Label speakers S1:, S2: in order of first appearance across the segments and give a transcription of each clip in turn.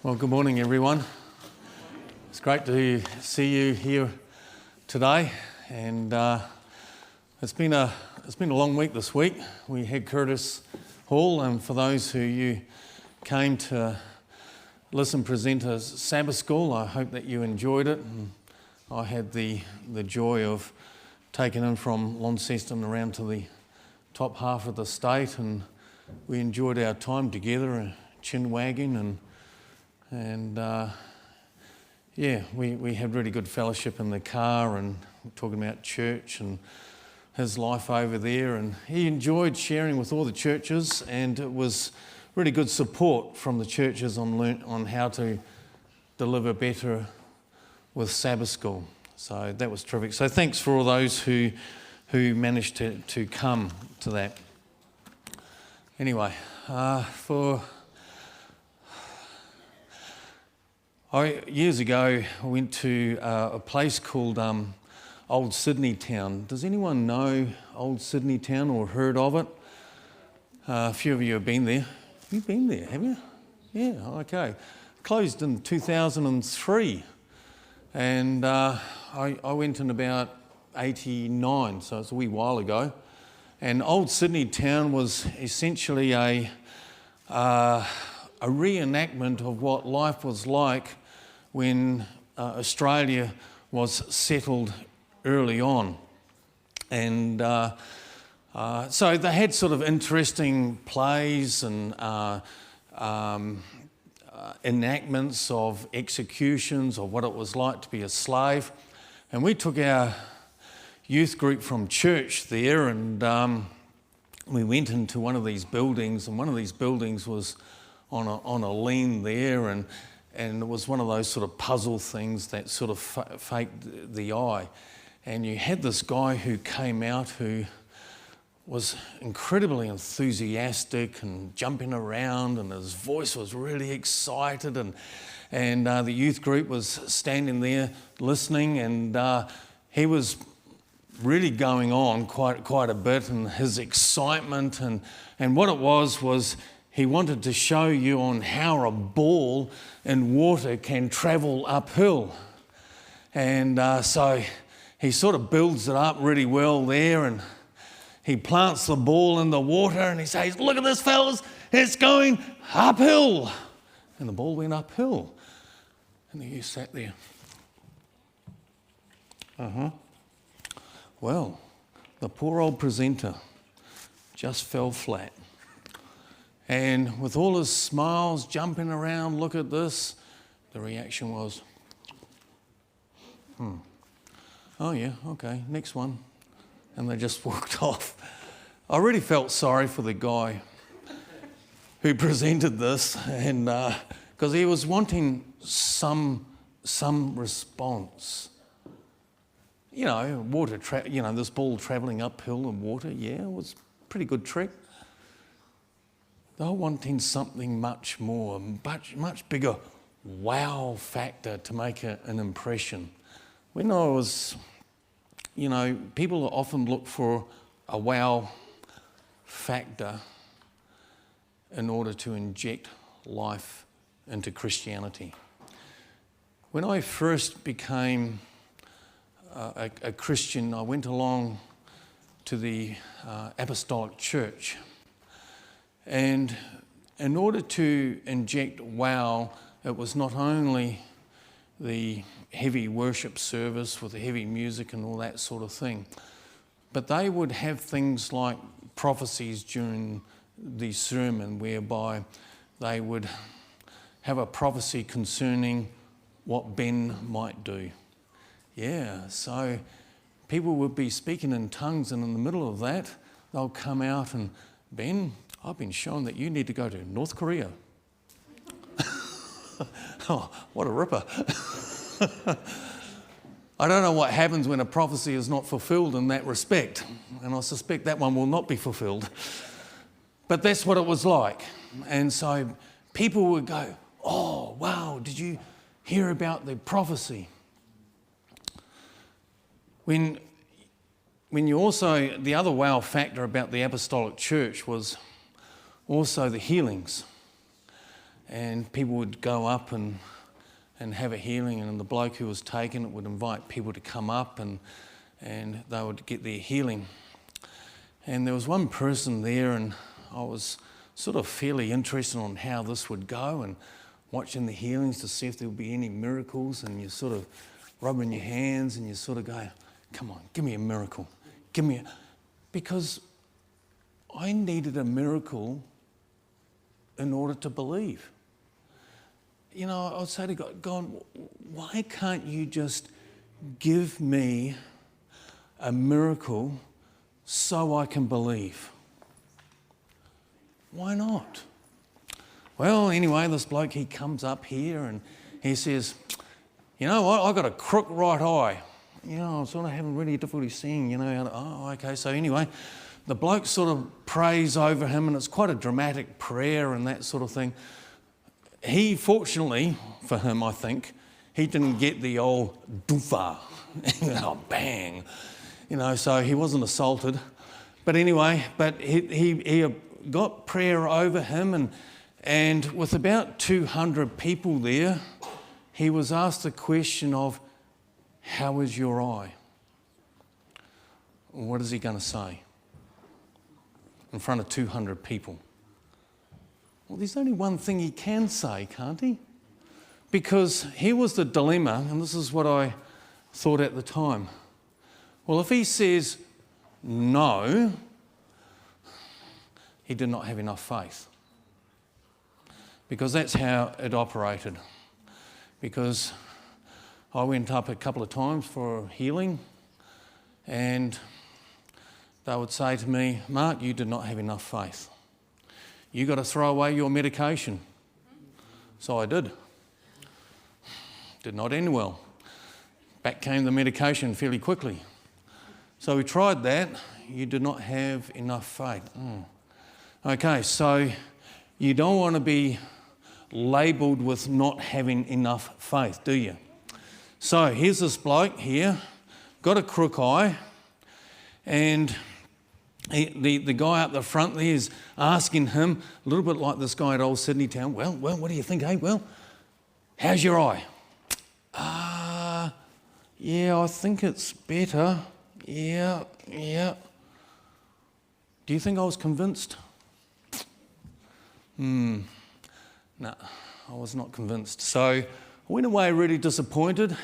S1: Well, good morning, everyone. It's great to see you here today, and it's been a long week this week. We had Curtis Hall, and for those who you came to listen present a Sabbath school, I hope that you enjoyed it. And I had the joy of taking him from Launceston around to the top half of the state, and we enjoyed our time together, chin wagging, and we had really good fellowship in the car and talking about church and his life over there, and he enjoyed sharing with all the churches, and it was really good support from the churches on how to deliver better with Sabbath school. So that was terrific. So thanks for all those who managed to come to that. Anyway, years ago, I went to a place called Old Sydney Town. Does anyone know Old Sydney Town or heard of it? A few of you have been there. You've been there, have you? Yeah, okay. Closed in 2003, and I went in about 89, so it's a wee while ago. And Old Sydney Town was essentially a reenactment of what life was like when Australia was settled early on. And so they had sort of interesting plays and enactments of executions of what it was like to be a slave. And we took our youth group from church there, and we went into one of these buildings, and one of these buildings was on a lean there, and it was one of those sort of puzzle things that sort of faked the eye. And you had this guy who came out who was incredibly enthusiastic and jumping around, and his voice was really excited, and the youth group was standing there listening, and he was really going on quite a bit, and his excitement and what it was he wanted to show you on how a ball in water can travel uphill. And so he sort of builds it up really well there, and he plants the ball in the water, and he says, "Look at this, fellas, it's going uphill." And the ball went uphill. And the youth sat there. Well, the poor old presenter just fell flat. And with all his smiles, jumping around, look at this, the reaction was, oh yeah, okay, next one. And they just walked off. I really felt sorry for the guy who presented this, and because he was wanting some response. You know, this ball travelling uphill in water, yeah, it was a pretty good trick. They were wanting something much more, much bigger wow factor to make an impression. When I was, people often look for a wow factor in order to inject life into Christianity. When I first became a Christian, I went along to the Apostolic Church. And in order to inject wow, it was not only the heavy worship service with the heavy music and all that sort of thing, but they would have things like prophecies during the sermon, whereby they would have a prophecy concerning what Ben might do. Yeah, so people would be speaking in tongues, and in the middle of that, they'll come out and, "Ben, I've been shown that you need to go to North Korea." Oh, what a ripper. I don't know what happens when a prophecy is not fulfilled in that respect, and I suspect that one will not be fulfilled. But that's what it was like. And so people would go, "Oh, wow, did you hear about the prophecy?" When you also, the other wow factor about the Apostolic Church was also the healings. and people would go up and have a healing, and the bloke who was taken it would invite people to come up and they would get their healing. And there was one person there, and I was sort of fairly interested on how this would go and watching the healings to see if there would be any miracles, and you're sort of rubbing your hands and you sort of go, come on, give me a miracle. Because I needed a miracle in order to believe. You know, I would say to God, why can't you just give me a miracle so I can believe? Why not? Well, anyway, this bloke, he comes up here and he says, you know what, I've got a crook right eye. You know, I'm sort of having really difficulty seeing, you know. Oh, okay, so anyway, the bloke sort of prays over him, and it's quite a dramatic prayer and that sort of thing. He, fortunately for him, I think, he didn't get the old doofa, bang, you know, so he wasn't assaulted. But anyway, he got prayer over him, and with about 200 people there, he was asked the question of, how is your eye? What is he going to say in front of 200 people? Well, there's only one thing he can say, can't he? Because here was the dilemma, and this is what I thought at the time. Well, if he says no, he did not have enough faith. Because that's how it operated. Because I went up a couple of times for healing, and they would say to me, Mark, you did not have enough faith. You got to throw away your medication. So I did. Did not end well. Back came the medication fairly quickly. So we tried that. You did not have enough faith. Okay, so you don't want to be labelled with not having enough faith, do you? So here's this bloke here, got a crook eye, and the guy up the front there is asking him, a little bit like this guy at Old Sydney Town, well, what do you think, eh? Well, how's your eye? Yeah, I think it's better. Yeah. Do you think I was convinced? No, I was not convinced. So I went away really disappointed.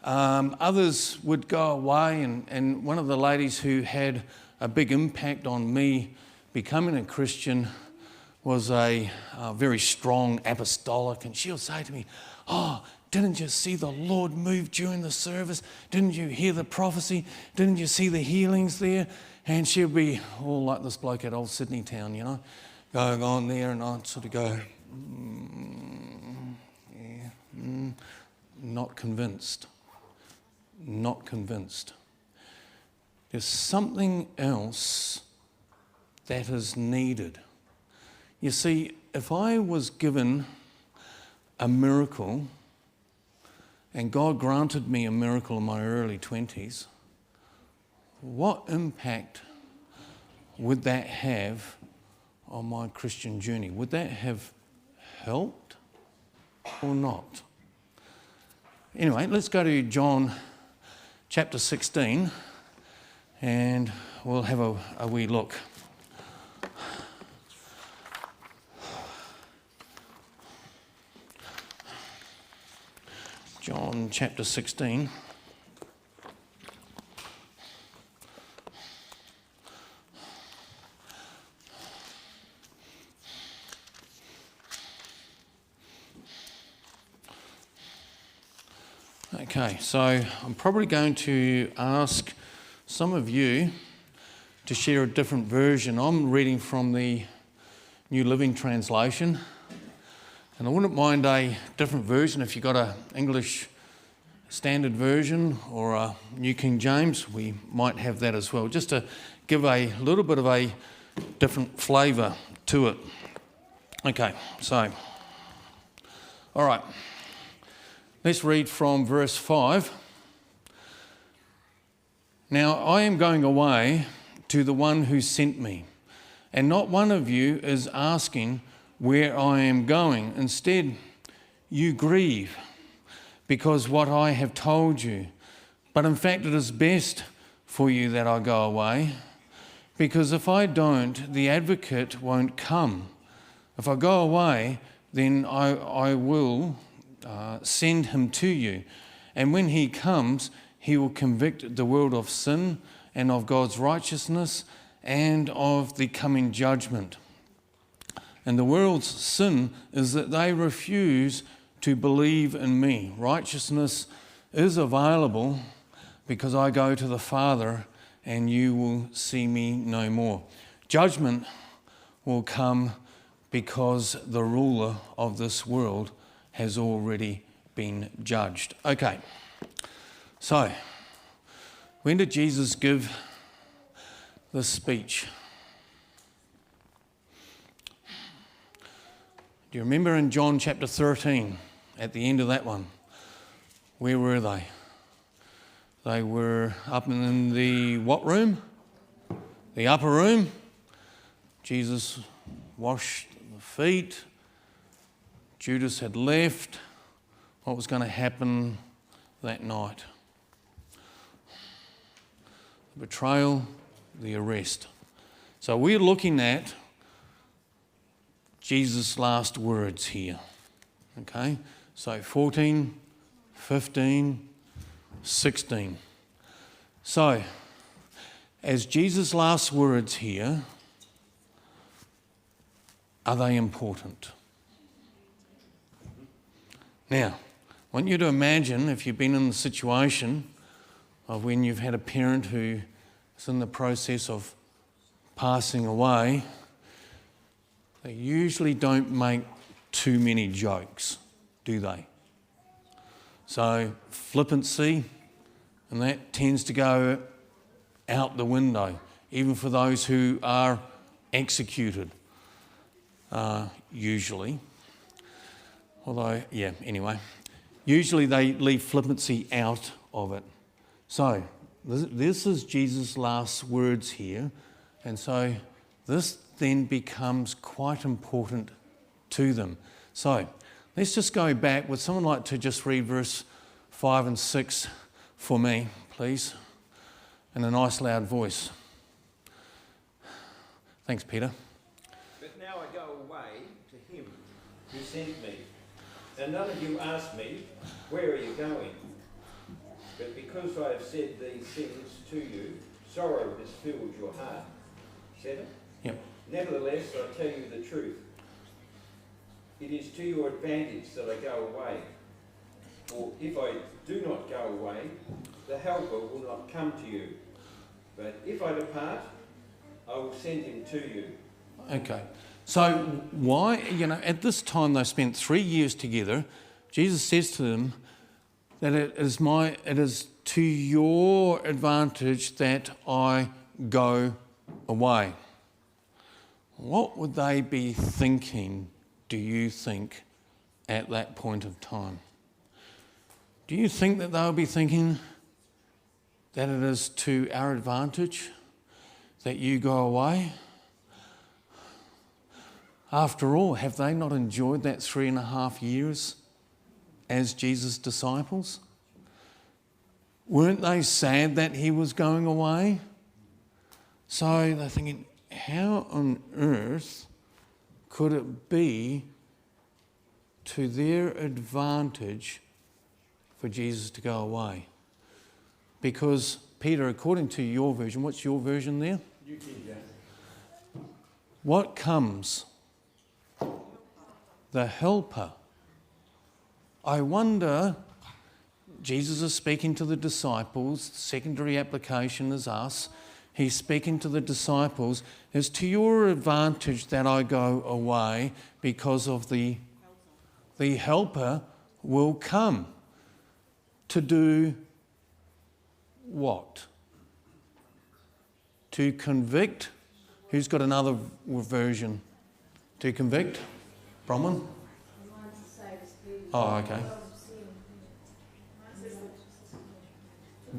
S1: Others would go away, and one of the ladies who had a big impact on me becoming a Christian was a very strong apostolic, and she'll say to me, oh, didn't you see the Lord move during the service? Didn't you hear the prophecy? Didn't you see the healings there? And she'll be all like this bloke at Old Sydney Town, you know, going on there, and I'd sort of go, not convinced. Not convinced. There's something else that is needed. You see, if I was given a miracle, and God granted me a miracle in my early 20s, what impact would that have on my Christian journey? Would that have helped or not? Anyway, let's go to John chapter 16 and we'll have a wee look. John chapter 16. Okay, so I'm probably going to ask some of you to share a different version. I'm reading from the New Living Translation, and I wouldn't mind a different version. If you've got an English Standard Version or a New King James, we might have that as well, just to give a little bit of a different flavour to it. Okay, so, all right. Let's read from verse 5. Now I am going away to the one who sent me, and not one of you is asking, where I am going. Instead, you grieve because what I have told you. But in fact, it is best for you that I go away, because if I don't, the advocate won't come. If I go away, then I will send him to you. And when he comes, he will convict the world of sin and of God's righteousness and of the coming judgment. And the world's sin is that they refuse to believe in me. Righteousness is available because I go to the Father and you will see me no more. Judgment will come because the ruler of this world has already been judged. Okay, so when did Jesus give this speech? Do you remember in John chapter 13, at the end of that one? Where were they? They were up in the what room? The upper room. Jesus washed the feet. Judas had left. What was going to happen that night? The betrayal, the arrest. So we're looking at Jesus' last words here. Okay? So 14, 15, 16. So, as Jesus' last words here, are they important? Now, I want you to imagine, if you've been in the situation of when you've had a parent who is in the process of passing away, they usually don't make too many jokes, do they? So flippancy, and that tends to go out the window, even for those who are executed, usually. Although, yeah, anyway. Usually they leave flippancy out of it. So this is Jesus' last words here, and so this then becomes quite important to them. So let's just go back. Would someone like to just read verse 5 and 6 for me, please, in a nice loud voice? Thanks, Peter.
S2: But now I go away to him who sent me, and none of you ask me, where are you going? But because I have said these things to you, sorrow has filled your heart. 7?
S1: Yep.
S2: Nevertheless, I tell you the truth. It is to your advantage that I go away. For if I do not go away, the Helper will not come to you. But if I depart, I will send him to you.
S1: Okay. So why, at this time they spent 3 years together. Jesus says to them that it is to your advantage that I go away. What would they be thinking, do you think, at that point of time? Do you think that they'll be thinking that it is to our advantage that you go away? After all, have they not enjoyed that 3.5 years as Jesus' disciples? Weren't they sad that he was going away? So they're thinking, how on earth could it be to their advantage for Jesus to go away? Because, Peter, according to your version, what's your version there?
S2: You did, yeah.
S1: What comes? The Helper. I wonder, Jesus is speaking to the disciples, secondary application is us. He's speaking to the disciples, it's to your advantage that I go away because of the Helper will come to do what? To convict. Who's got another version? To convict? Bronwyn? Oh, okay.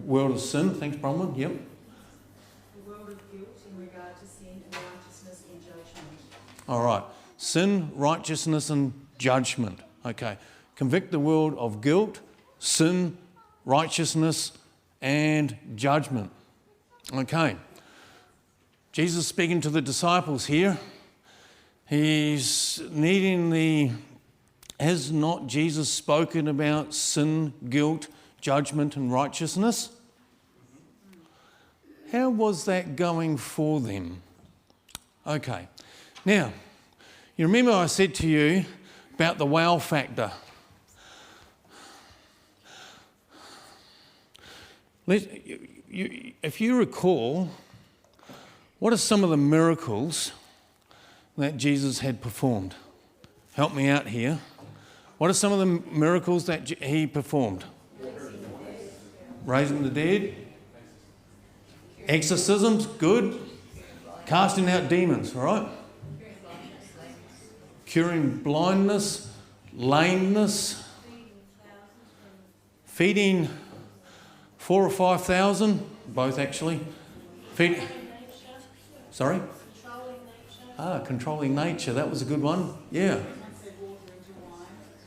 S1: World of sin. Thanks, Bronwyn. Yep.
S3: The world of guilt in regard to sin and righteousness and judgment.
S1: All right. Sin, righteousness, and judgment. Okay. Convict the world of guilt, sin, righteousness, and judgment. Okay. Jesus speaking to the disciples here. He's has not Jesus spoken about sin, guilt, judgment, and righteousness? How was that going for them? Okay. Now, you remember I said to you about the wow factor. If you recall, what are some of the miracles that Jesus had performed? Help me out here. What are some of the miracles that he performed? Raising the dead. Exorcisms, good. Casting out demons, all right? Curing blindness, lameness. Feeding 4,000 or 5,000, both actually. Sorry? Controlling nature, that was a good one. Yeah.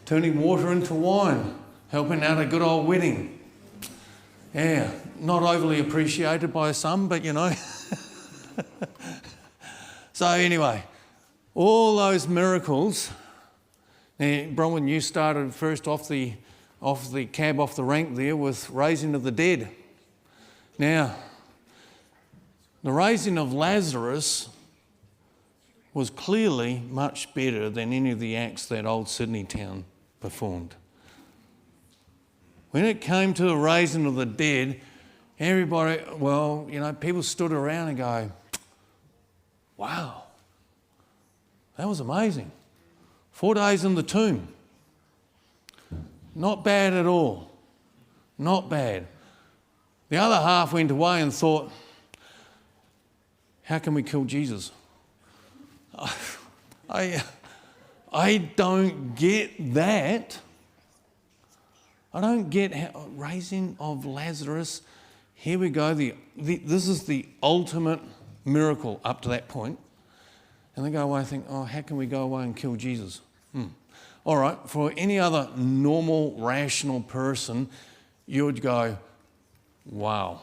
S1: Turning water into wine, helping out a good old wedding. Yeah, not overly appreciated by some, but you know. So anyway, all those miracles. Now, Bronwyn, you started first off the rank there with raising of the dead. Now, the raising of Lazarus was clearly much better than any of the acts that old Sydney town performed. When it came to the raising of the dead, everybody, people stood around and go, wow, that was amazing. 4 days in the tomb. Not bad at all. Not bad. The other half went away and thought, how can we kill Jesus? I don't get that. I don't get how raising of Lazarus. Here we go. This is the ultimate miracle up to that point. And they go away and think, how can we go away and kill Jesus? All right, for any other normal, rational person, you would go, wow.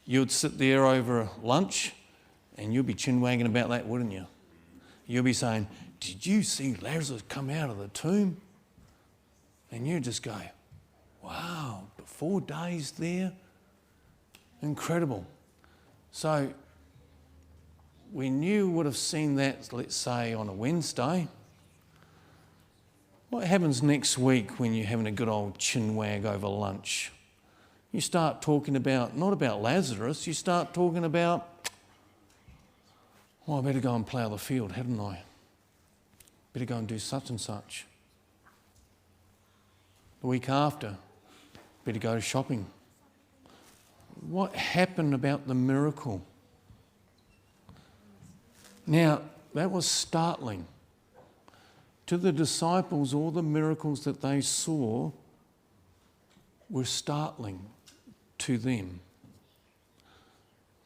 S1: You'd sit there over lunch and you'd be chin-wagging about that, wouldn't you? You'll be saying, did you see Lazarus come out of the tomb? And you just go, wow, 4 days there? Incredible. So when you would have seen that, let's say, on a Wednesday, what happens next week when you're having a good old chin-wag over lunch? You start talking about, not about Lazarus, you start talking about, I better go and plough the field, hadn't I? Better go and do such and such. The week after, better go shopping. What happened about the miracle? Now, that was startling. To the disciples, all the miracles that they saw were startling to them.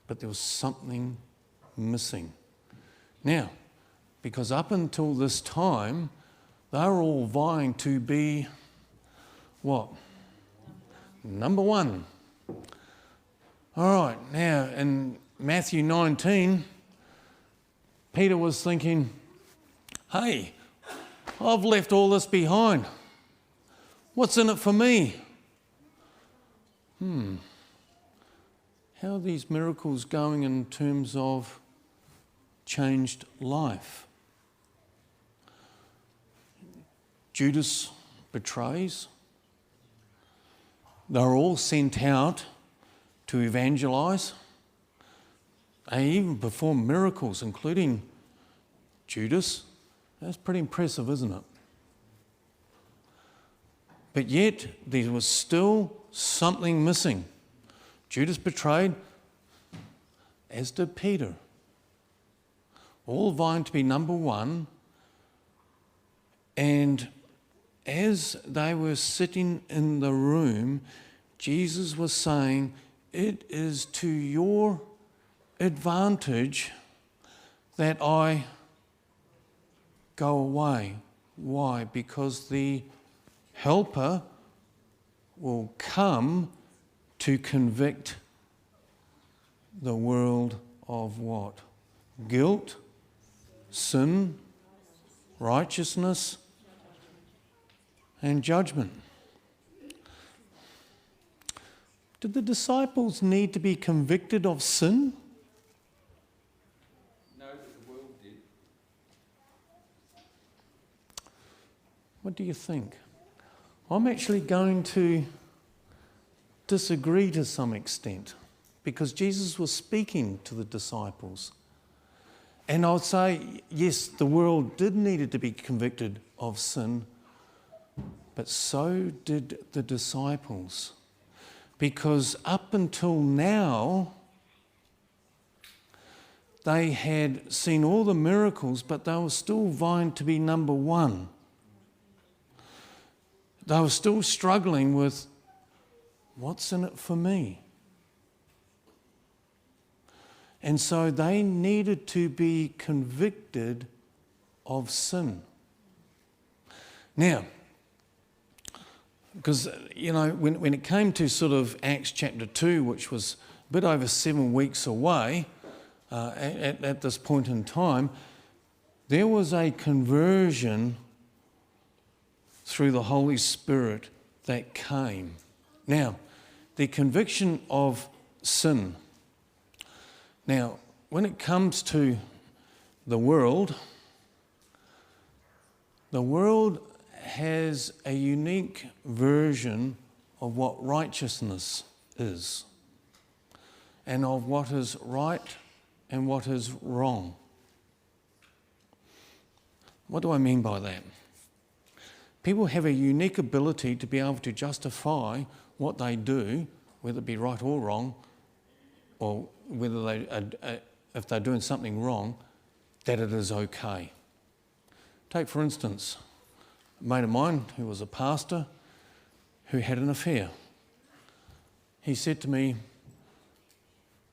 S1: But there was something missing. Now, because up until this time, they were all vying to be what? Number one. All right, now in Matthew 19, Peter was thinking, hey, I've left all this behind. What's in it for me? How are these miracles going in terms of changed life? Judas betrays. They're all sent out to evangelise. They even perform miracles, including Judas. That's pretty impressive, isn't it? But yet, there was still something missing. Judas betrayed, as did Peter. All vying to be number one. And as they were sitting in the room, Jesus was saying, it is to your advantage that I go away. Why? Because the Helper will come to convict the world of what? Guilt, sin, righteousness, and judgment. Did the disciples need to be convicted of sin?
S2: No, but the world did.
S1: What do you think? I'm actually going to disagree to some extent, because Jesus was speaking to the disciples. And I would say, yes, the world did need to be convicted of sin, but so did the disciples. Because up until now, they had seen all the miracles, but they were still vying to be number one. They were still struggling with, what's in it for me? And so they needed to be convicted of sin. Now, because, when it came to sort of Acts chapter 2, which was a bit over 7 weeks away at this point in time, there was a conversion through the Holy Spirit that came. Now, the conviction of sin. Now, when it comes to the world has a unique version of what righteousness is, and of what is right and what is wrong. What do I mean by that? People have a unique ability to be able to justify what they do, whether it be right or wrong, or whether if they're doing something wrong, that it is okay. Take, for instance, a mate of mine who was a pastor who had an affair. He said to me,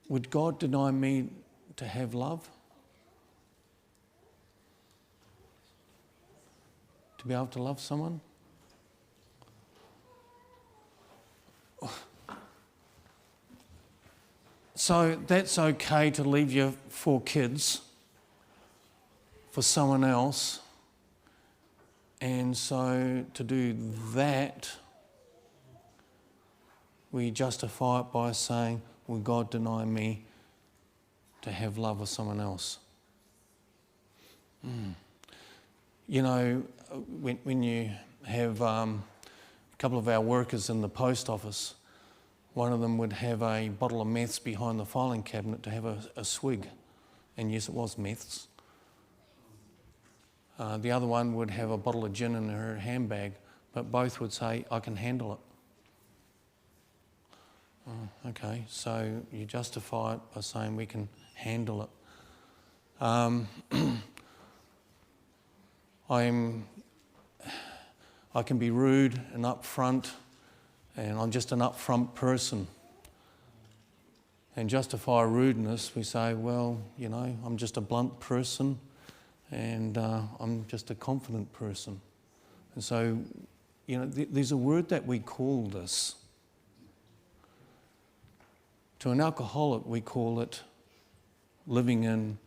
S1: would God deny me to have love? To be able to love someone? So that's okay to leave your 4 kids for someone else, and so to do that, we justify it by saying, will God deny me to have love with someone else? When you have a couple of our workers in the post office, one of them would have a bottle of meths behind the filing cabinet to have a swig. And yes, it was meths. The other one would have a bottle of gin in her handbag, but both would say, I can handle it. Okay, so you justify it by saying we can handle it. I can be rude and upfront, and I'm just an upfront person. And justify rudeness, we say, well, I'm just a blunt person, and I'm just a confident person. And so, there's a word that we call this. To an alcoholic, we call it living in.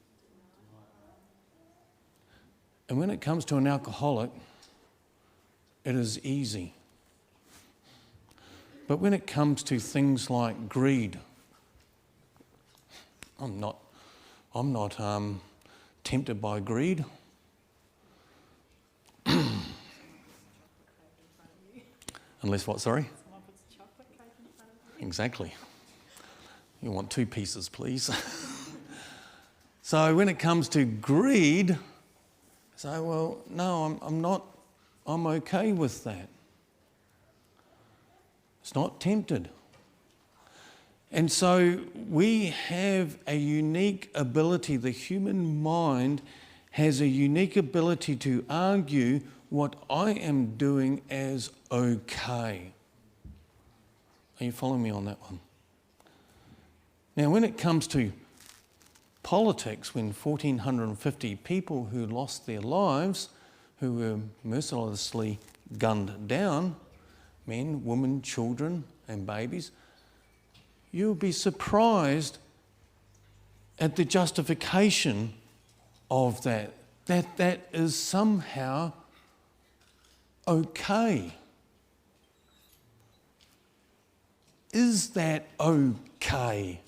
S1: And when it comes to an alcoholic, it is easy. But when it comes to things like greed, I'm not tempted by greed. Unless what, sorry? Exactly. You want 2 pieces, please. So when it comes to greed, I say, well, no, I'm not. I'm okay with that. It's not tempted. And so we have a unique ability. The human mind has a unique ability to argue what I am doing as okay. Are you following me on that one? Now, when it comes to politics when 1,450 people who lost their lives, who were mercilessly gunned down, men, women, children and babies, you'll be surprised at the justification of that is somehow okay. Is that okay?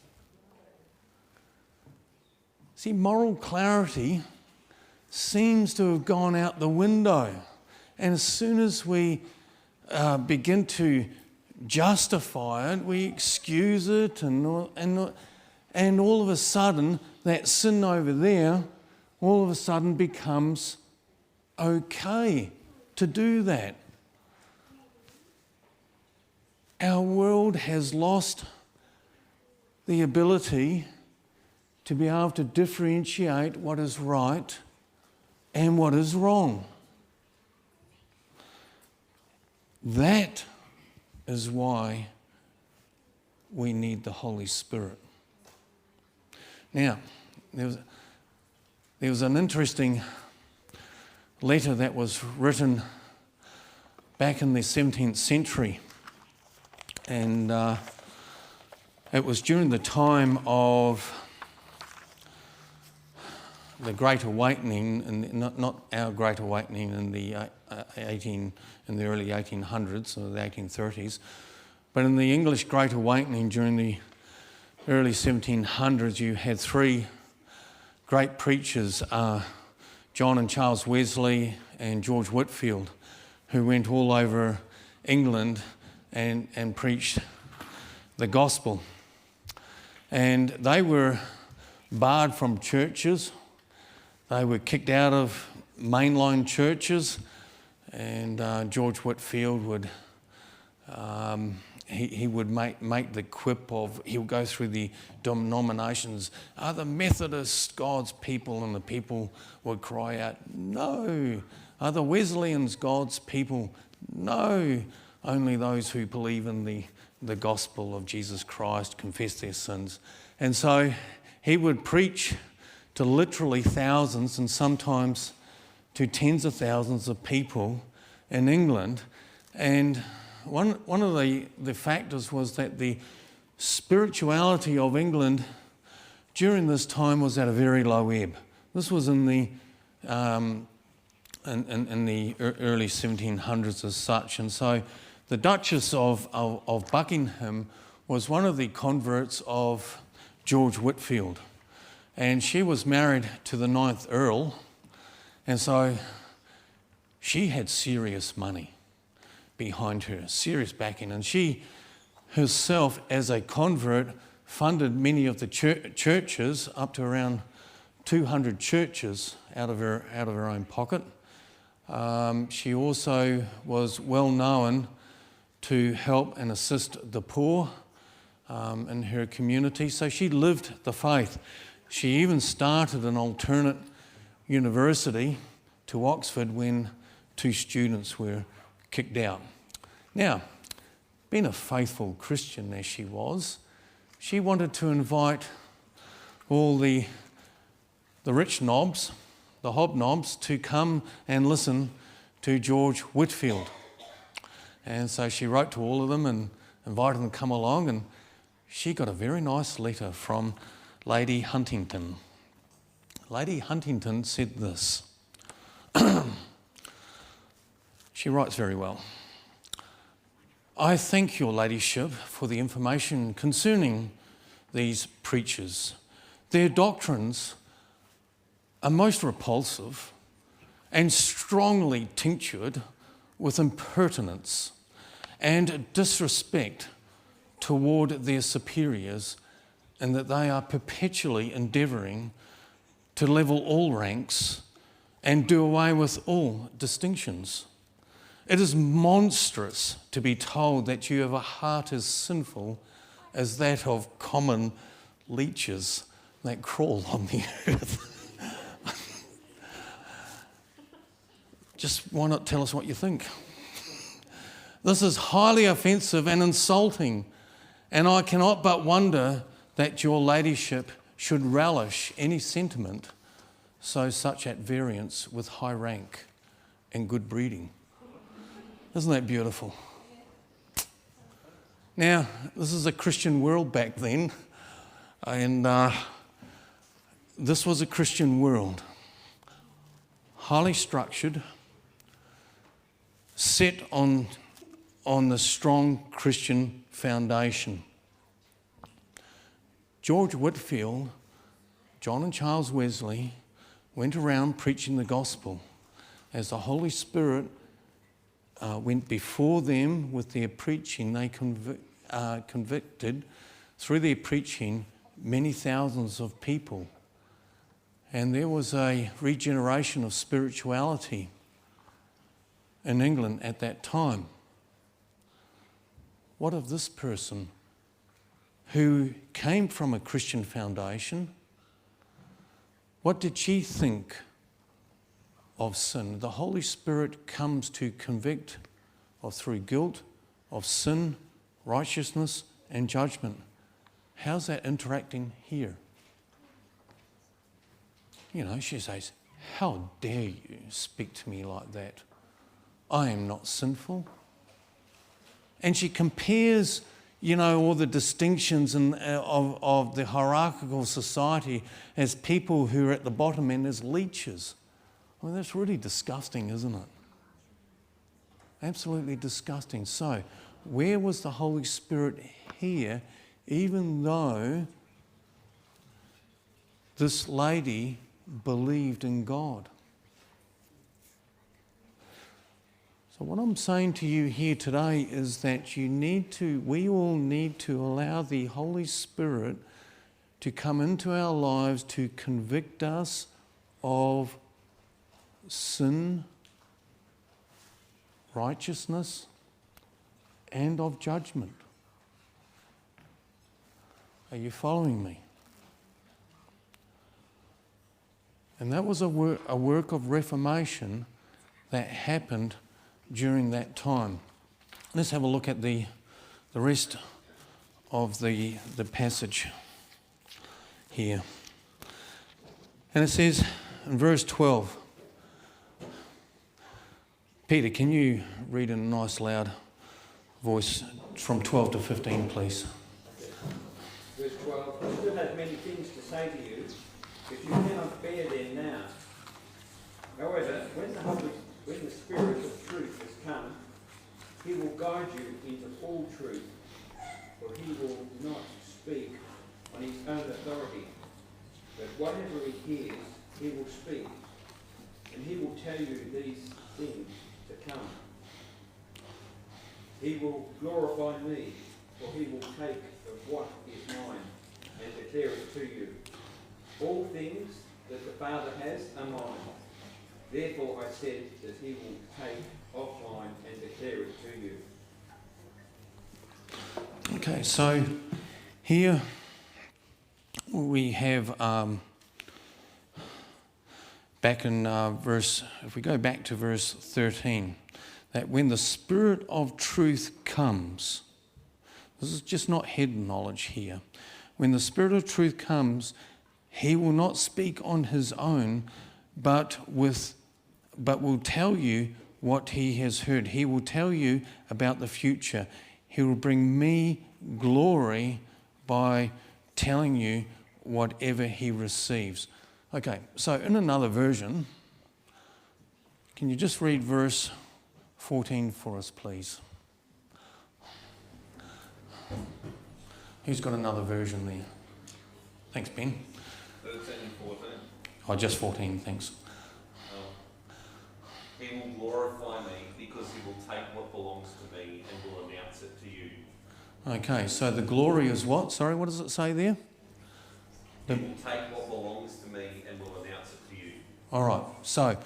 S1: See, moral clarity seems to have gone out the window. And as soon as we begin to justify it, we excuse it, and all of a sudden, that sin over there, all of a sudden becomes okay to do that. Our world has lost the ability to be able to differentiate what is right and what is wrong. That is why we need the Holy Spirit. Now, there was an interesting letter that was written back in the 17th century, and it was during the time of the Great Awakening, and not our Great Awakening in the early 1800s or the 1830s, but in the English Great Awakening during the early 1700s, you had three great preachers, John and Charles Wesley and George Whitefield, who went all over England and preached the gospel. And they were barred from churches. They were kicked out of mainline churches, and George Whitefield would he would make the quip of, he would go through the denominations, are the Methodists God's people? And the people would cry out, no. Are the Wesleyans God's people? No. Only those who believe in the gospel of Jesus Christ, confess their sins. And so he would preach to literally thousands and sometimes to tens of thousands of people in England. And one of the factors was that the spirituality of England during this time was at a very low ebb. This was in the early 1700s as such. And so the Duchess of Buckingham was one of the converts of George Whitefield. And she was married to the 9th Earl. And so she had serious money behind her, serious backing. And she herself, as a convert, funded many of the churches, up to around 200 churches out of her own pocket. She also was well known to help and assist the poor in her community. So she lived the faith. She even started an alternate university to Oxford when 2 students were kicked out. Now, being a faithful Christian as she was, she wanted to invite all the rich knobs, the hobnobs, to come and listen to George Whitefield. And so she wrote to all of them and invited them to come along, and she got a very nice letter from Lady Huntington. Lady Huntington said this. She writes very well. I thank your ladyship for the information concerning these preachers. Their doctrines are most repulsive and strongly tinctured with impertinence and disrespect toward their superiors, and that they are perpetually endeavouring to level all ranks and do away with all distinctions. It is monstrous to be told that you have a heart as sinful as that of common leeches that crawl on the earth. Just why not tell us what you think? This is highly offensive and insulting, and I cannot but wonder that your ladyship should relish any sentiment so such at variance with high rank and good breeding. Isn't that beautiful? Now, this is a Christian world back then, and this was a Christian world, highly structured, set on the strong Christian foundation. George Whitefield, John and Charles Wesley went around preaching the gospel as the Holy Spirit went before them with their preaching. They convicted through their preaching many thousands of people. And there was a regeneration of spirituality in England at that time. What of this person who came from a Christian foundation? What did she think of sin? The Holy Spirit comes to convict through guilt, of sin, righteousness, and judgment. How's that interacting here? You know, she says, "How dare you speak to me like that? I am not sinful." And she compares, you know, all the distinctions of the hierarchical society as people who are at the bottom and as leeches. I mean, that's really disgusting, isn't it? Absolutely disgusting. So, where was the Holy Spirit here, even though this lady believed in God? So what I'm saying to you here today is that we all need to allow the Holy Spirit to come into our lives to convict us of sin, righteousness, and of judgment. Are you following me? And that was a work of reformation that happened during that time. Let's have a look at the rest of the passage here. And it says in verse 12, Peter, can you read in a nice loud voice from 12 to 15, please?
S2: Verse 12, I still have many things to say to you, but you cannot bear them now. However, when the Spirit of truth has come, he will guide you into all truth, for he will not speak on his own authority, but whatever he hears, he will speak, and he will tell you these things to come. He will glorify me, for he will take of what is mine and declare it to you. All things that the Father has are mine. Therefore I said that he will take of mine and declare it to you.
S1: Okay, so here we have back in if we go back to verse 13, that when the Spirit of truth comes, this is just not head knowledge here. When the Spirit of truth comes, he will not speak on his own, but will tell you what he has heard. He will tell you about the future. He will bring me glory by telling you whatever he receives. Okay, so in another version, can you just read verse 14 for us, please? Who's got another version there? Thanks, Ben.
S3: 13 and 14.
S1: Oh, just 14, thanks.
S3: He will glorify me because he will take what belongs to me and will announce it to you.
S1: Okay, so the glory is what? Sorry, what does it say there?
S3: He will take what belongs to me and will announce it to you.
S1: All right, so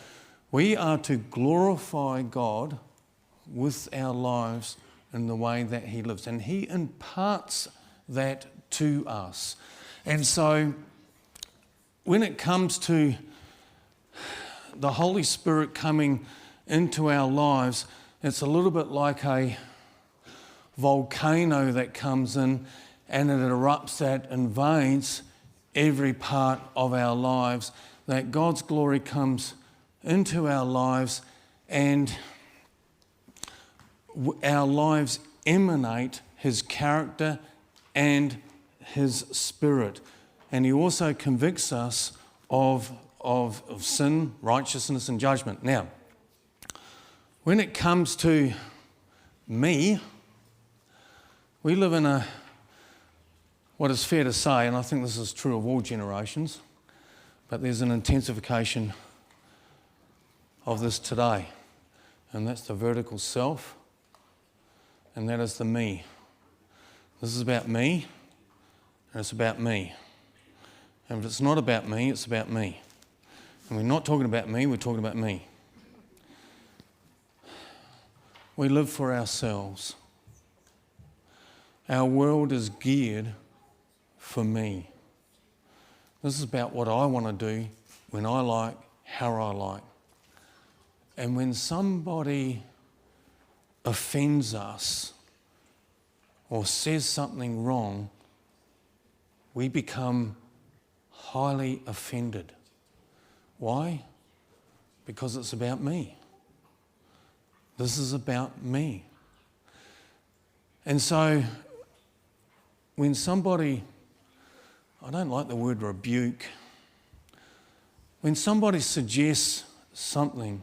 S1: we are to glorify God with our lives in the way that he lives, and he imparts that to us. And so when it comes to the Holy Spirit coming into our lives, it's a little bit like a volcano that comes in and it erupts, that invades every part of our lives, that God's glory comes into our lives and our lives emanate His character and His Spirit. And He also convicts us of sin, righteousness and judgment. Now, when it comes to me, we live in what is fair to say, and I think this is true of all generations, but there's an intensification of this today, and that's the vertical self, and that is the me. This is about me, and it's about me. And if it's not about me, it's about me. And we're not talking about me, we're talking about me. We live for ourselves. Our world is geared for me. This is about what I want to do, when I like, how I like. And when somebody offends us or says something wrong, we become highly offended. Why? Because it's about me. This is about me. And so when somebody, I don't like the word rebuke, when somebody suggests something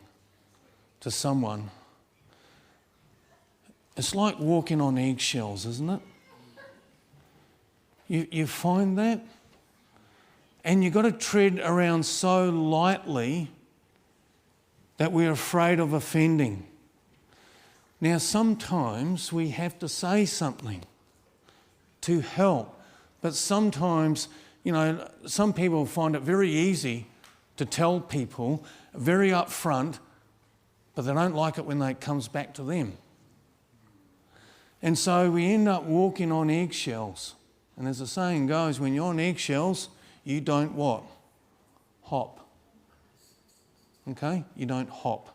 S1: to someone, it's like walking on eggshells, isn't it? You find that? And you've got to tread around so lightly that we're afraid of offending. Now, sometimes we have to say something to help, but sometimes, some people find it very easy to tell people very upfront, but they don't like it when it comes back to them. And so we end up walking on eggshells. And as the saying goes, when you're on eggshells, you don't what? Hop. Okay? You don't hop.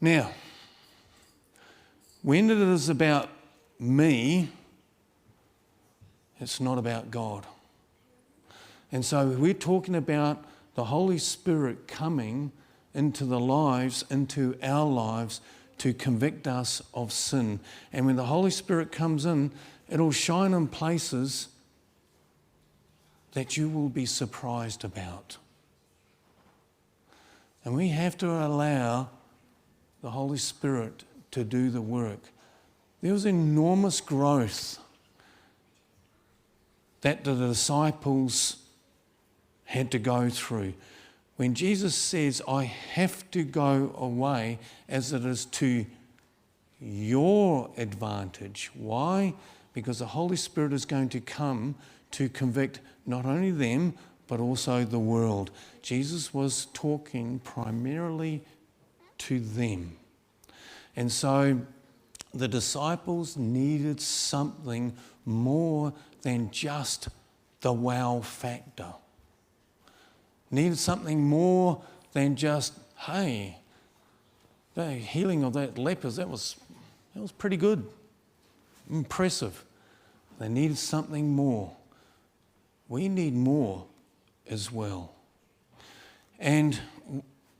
S1: Now, when it is about me, it's not about God. And so we're talking about the Holy Spirit coming into our lives to convict us of sin. And when the Holy Spirit comes in, it'll shine in places that you will be surprised about. And we have to allow the Holy Spirit to do the work. There was enormous growth that the disciples had to go through. When Jesus says, I have to go away as it is to your advantage. Why? Because the Holy Spirit is going to come to convict not only them, but also the world. Jesus was talking primarily to them. And so the disciples needed something more than just the wow factor. Needed something more than just, hey, the healing of that lepers, that was pretty good, impressive. They needed something more. We need more as well. And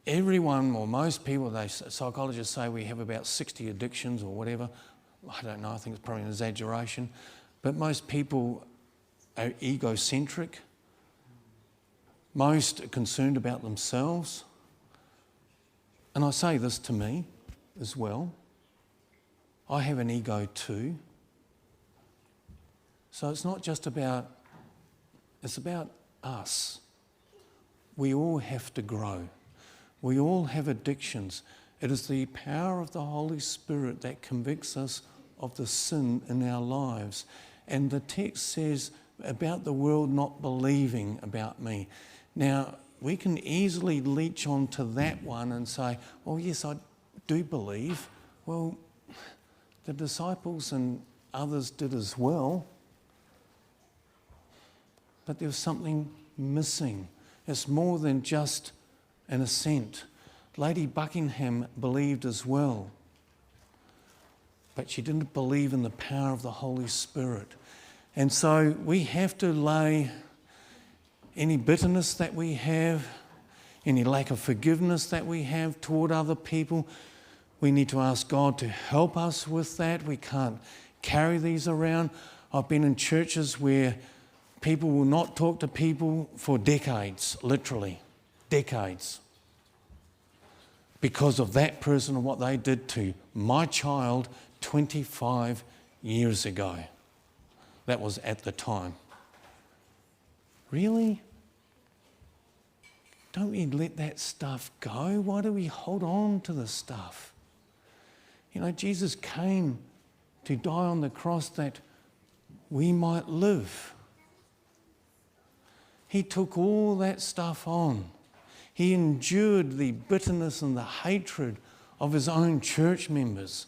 S1: everyone, or most people, psychologists say we have about 60 addictions or whatever. I don't know, I think it's probably an exaggeration. But most people are egocentric. Most are concerned about themselves. And I say this to me as well. I have an ego too. So it's not just about, it's about us. We all have to grow. We all have addictions. It is the power of the Holy Spirit that convicts us of the sin in our lives. And the text says about the world not believing about me. Now, we can easily leech onto that one and say, well, yes, I do believe. Well, the disciples and others did as well. But there was something missing. It's more than just an assent. Lady Buckingham believed as well. But she didn't believe in the power of the Holy Spirit. And so we have to lay any bitterness that we have, any lack of forgiveness that we have toward other people, we need to ask God to help us with that. We can't carry these around. I've been in churches where people will not talk to people for decades, literally, decades, because of that person and what they did to my child 25 years ago. That was at the time. Really? Don't we let that stuff go? Why do we hold on to the stuff? You know, Jesus came to die on the cross that we might live. He took all that stuff on. He endured the bitterness and the hatred of his own church members,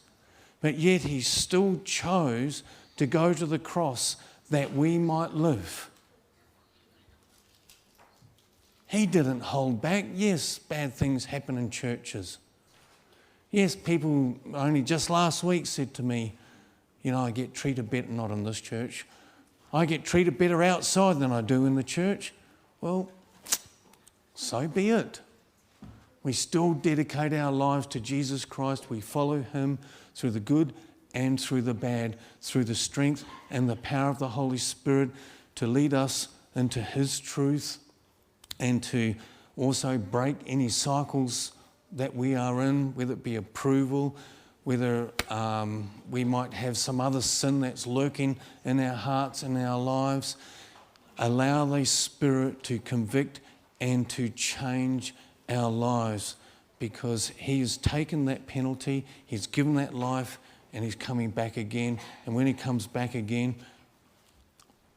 S1: but yet he still chose to go to the cross that we might live. He didn't hold back. Yes, bad things happen in churches. Yes, people only just last week said to me, you know, I get treated better, not in this church. I get treated better outside than I do in the church. Well, so be it. We still dedicate our lives to Jesus Christ. We follow him through the good and through the bad, through the strength and the power of the Holy Spirit to lead us into his truth and to also break any cycles that we are in, whether it be approval, whether we might have some other sin that's lurking in our hearts and our lives. Allow the Spirit to convict and to change our lives, because he has taken that penalty, he's given that life, and he's coming back again. And when he comes back again,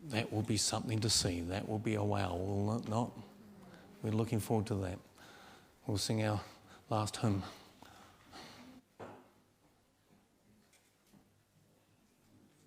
S1: that will be something to see. That will be a wow, will it not? We're looking forward to that. We'll sing our last hymn.